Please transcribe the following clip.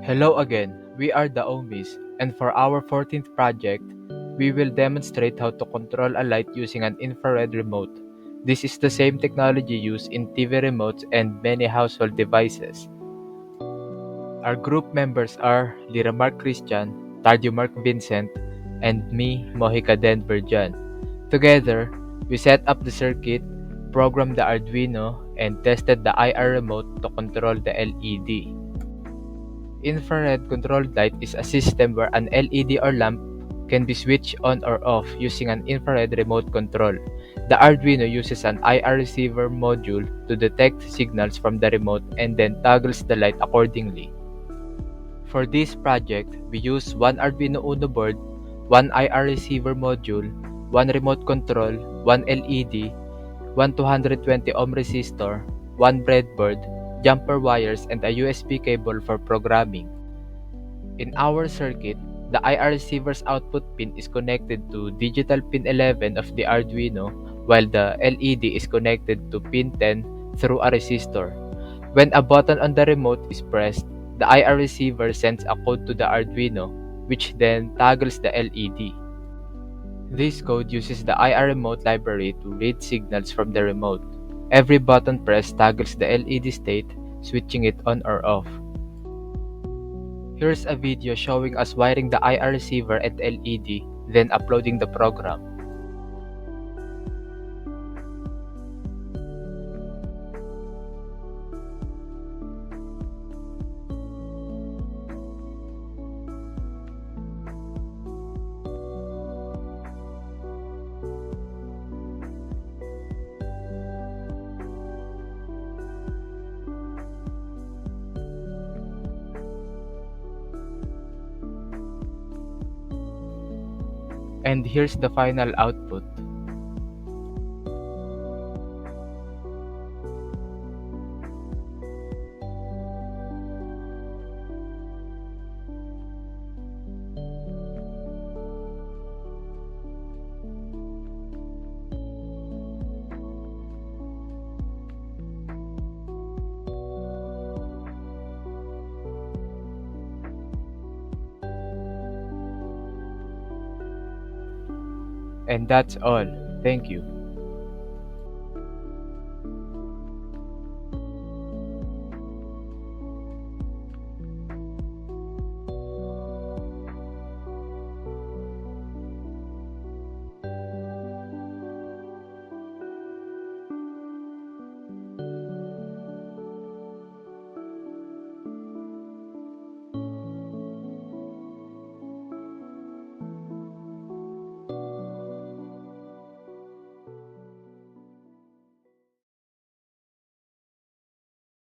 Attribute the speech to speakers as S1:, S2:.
S1: Hello again, we are the Omis, and for our 14th project, we will demonstrate how to control a light using an infrared remote. This is the same technology used in TV remotes and many household devices. Our group members are Lira Mark Christian, Tardio Mark Vincent, and me, Mojica Denver John. Together, we set up the circuit, programmed the Arduino, and tested the IR remote to control the LED. Infrared controlled light is a system where an LED or lamp can be switched on or off using an infrared remote control. The Arduino uses an IR receiver module to detect signals from the remote and then toggles the light accordingly. For this project, we use one Arduino Uno board, one IR receiver module, one remote control, one LED, one 220 ohm resistor, one breadboard, jumper wires, and a USB cable for programming. In our circuit, the IR receiver's output pin is connected to digital pin 11 of the Arduino, while the LED is connected to pin 10 through a resistor. When a button on the remote is pressed, the IR receiver sends a code to the Arduino, which then toggles the LED. This code uses the IR remote library to read signals from the remote. Every button pressed toggles the LED state, switching it on or off. Here's a video showing us wiring the IR receiver and LED, then uploading the program. And here's the final output. And that's all. Thank you.